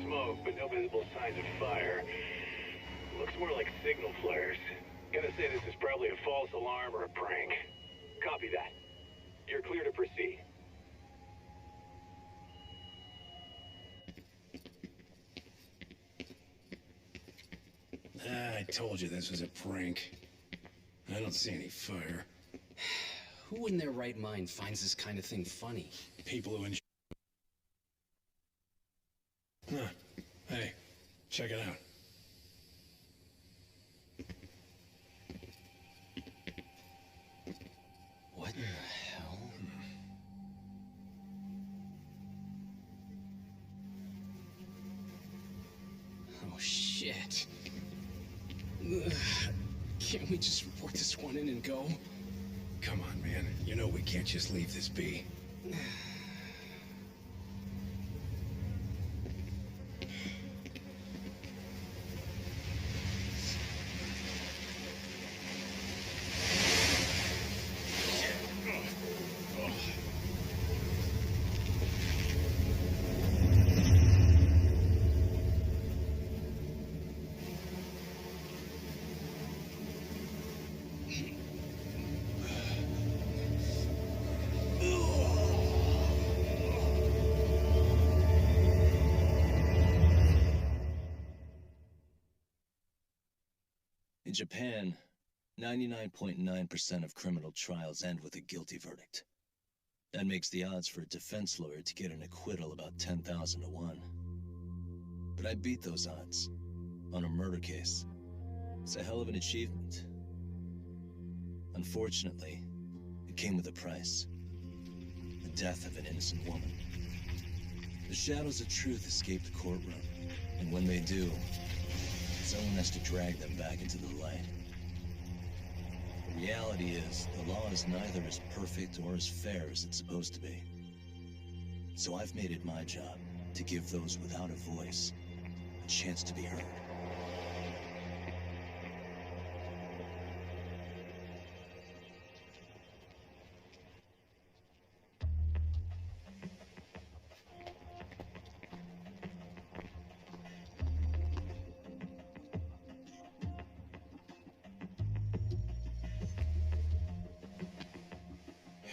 smoke, but no visible signs of fire. Looks more like signal flares. Gonna say this is probably a false alarm or a prank. Copy that. You're clear to proceed. I told you this was a prank. I don't see any fire. Who in their right mind finds this kind of thing funny? People who enjoy... Huh. Hey, check it out. What the hell? Oh, shit. Ugh. Can't we just report this one in and go? Come on, man. You know we can't just leave this be. In Japan, 99.9% of criminal trials end with a guilty verdict. That makes the odds for a defense lawyer to get an acquittal about 10,000 to 1. But I beat those odds on a murder case. It's a hell of an achievement. Unfortunately, it came with a price. The death of an innocent woman. The shadows of truth escape the courtroom, and when they do, someone has to drag them back into the light. The reality is, the law is neither as perfect or as fair as it's supposed to be. So I've made it my job to give those without a voice a chance to be heard.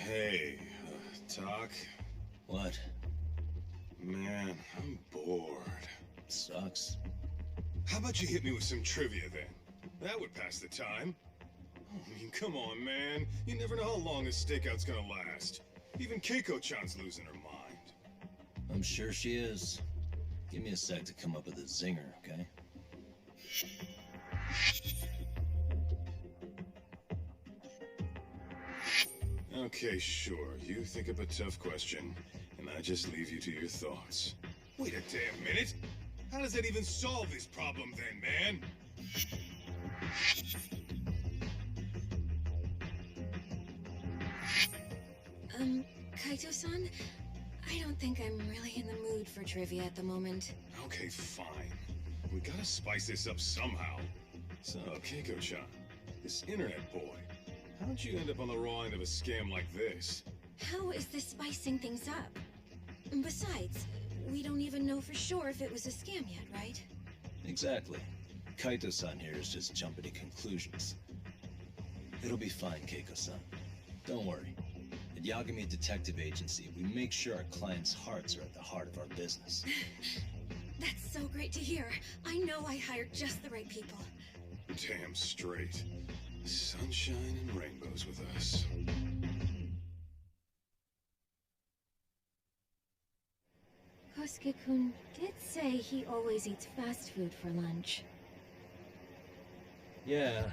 Hey, Doc? What? Man, I'm bored. Sucks. How about you hit me with some trivia then? That would pass the time. I mean, come on, man. You never know how long this stakeout's gonna last. Even Keiko-chan's losing her mind. I'm sure she is. Give me a sec to come up with a zinger, okay? Okay, sure. You think up a tough question, and I just leave you to your thoughts. Wait a damn minute! How does that even solve this problem then, man? Kaito-san? I don't think I'm really in the mood for trivia at the moment. Okay, fine. We gotta spice this up somehow. So, Keiko-chan, this internet boy, how'd you end up on the raw end of a scam like this? How is this spicing things up? Besides, we don't even know for sure if it was a scam yet, right? Exactly. Kaito-san here is just jumping to conclusions. It'll be fine, Keiko-san. Don't worry. At Yagami Detective Agency, we make sure our clients' hearts are at the heart of our business. That's so great to hear. I know I hired just the right people. Damn straight. Sunshine and rainbows with us. Kosuke-kun did say he always eats fast food for lunch. Yeah,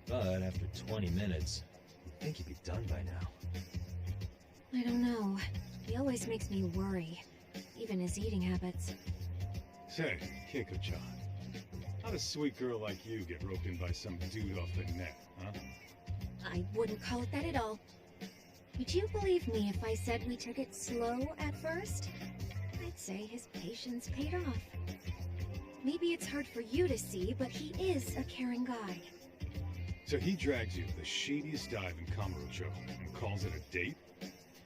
but after 20 minutes, you'd think he'd be done by now. I don't know. He always makes me worry. Even his eating habits. Say, Keiko-chan, how'd a sweet girl like you get roped in by some dude off the net, huh? I wouldn't call it that at all. Would you believe me if I said we took it slow at first? I'd say his patience paid off. Maybe it's hard for you to see, but he is a caring guy. So he drags you to the shadiest dive in Kamurocho and calls it a date?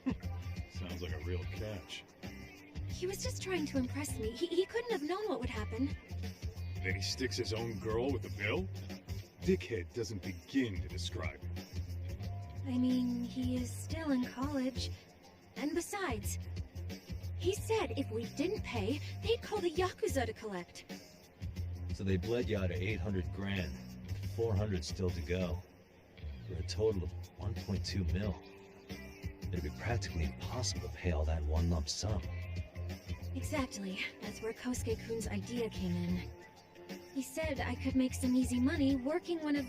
Sounds like a real catch. He was just trying to impress me. He couldn't have known what would happen. Then he sticks his own girl with the bill? Dickhead doesn't begin to describe it. I mean, he is still in college. And besides, he said if we didn't pay, they'd call the Yakuza to collect. So they bled you out of 800 grand, with 400 still to go, for a total of 1.2 mil. It'd be practically impossible to pay all that in one lump sum. Exactly. That's where Kosuke-kun's idea came in. He said I could make some easy money working one of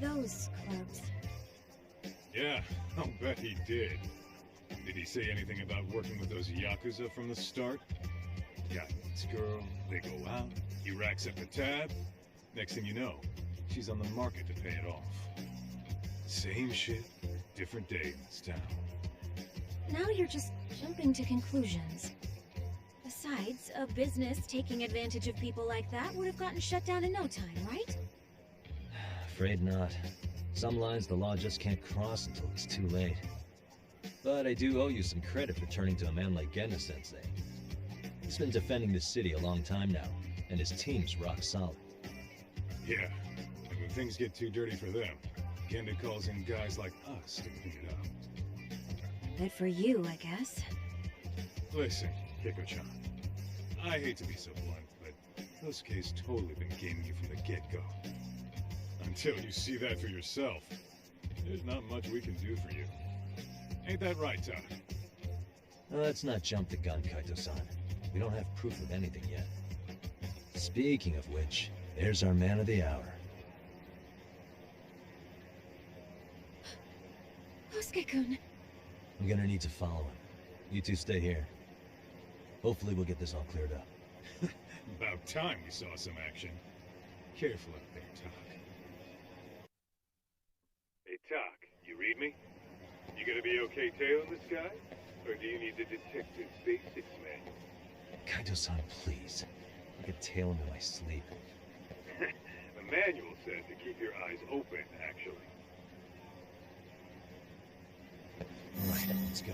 those clubs. Yeah, I'll bet he did. Did he say anything about working with those Yakuza from the start? Guy meets girl, they go out, he racks up the tab. Next thing you know, she's on the market to pay it off. Same shit, different day in this town. Now you're just jumping to conclusions. Besides, a business taking advantage of people like that would have gotten shut down in no time, right? Afraid not. Some lines the law just can't cross until it's too late. But I do owe you some credit for turning to a man like Gena-sensei. He's been defending the city a long time now, and his team's rock solid. Yeah, and when things get too dirty for them, Genda calls in guys like us to clean it up. Good for you, I guess. Listen, Keiko-chan, I hate to be so blunt, but Kosuke's totally been gaming you from the get-go. Until you see that for yourself, there's not much we can do for you. Ain't that right, Todd? Let's not jump the gun, Kaito-san. We don't have proof of anything yet. Speaking of which, there's our man of the hour. Kosuke-kun. I'm gonna need to follow him. You two stay here. Hopefully we'll get this all cleared up. About time we saw some action. Careful up there, Tak. Hey, Tak, you read me? You gonna be okay tailing this guy? Or do you need the detective's basics, man? Kaito-san, please. I could tail him in my sleep. The manual says to keep your eyes open, actually. All right, let's go.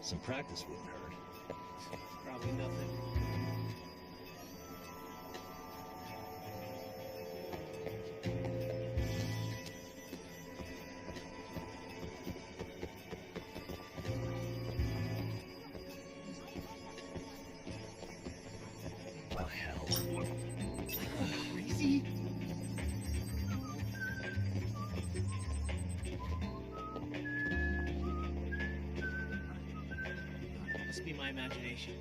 Some practice wouldn't hurt. Probably nothing. Oh, hell. Crazy? Must be my imagination.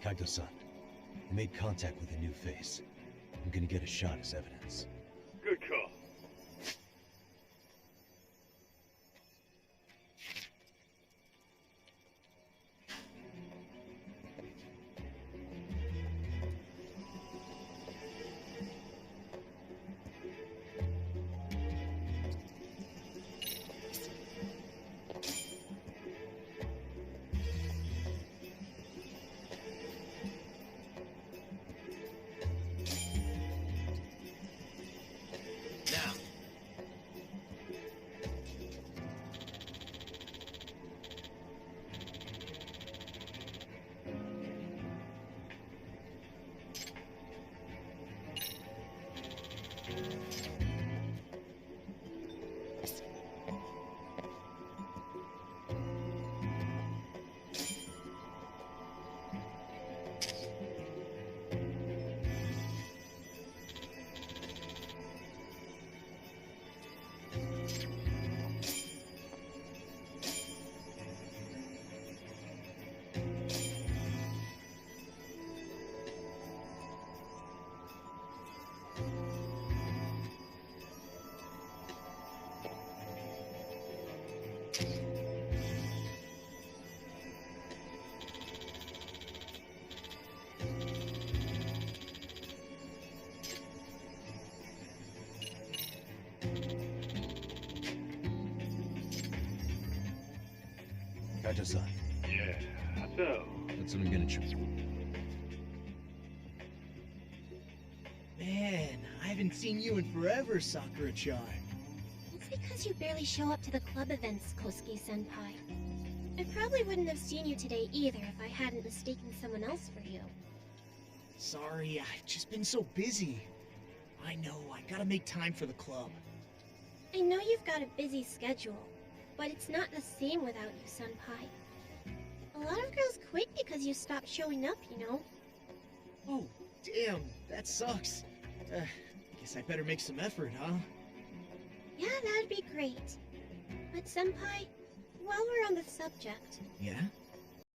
Kaito-san, I made contact with a new face. I'm gonna get a shot as evidence. Good call. Now. Kaito-san, Yeah. So, that's what I'm gonna try. Man, I haven't seen you in forever, Sakura-chan. It's because you barely show up to the club events, Kosuke-senpai. I probably wouldn't have seen you today either if I hadn't mistaken someone else for you. Sorry, I've just been so busy. I know, I gotta make time for the club. I know you've got a busy schedule, but it's not the same without you, senpai. A lot of girls quit because you stopped showing up, you know? Oh, damn, that sucks. Guess I better make some effort, huh? Yeah, that'd be great. But senpai, while we're on the subject, Yeah?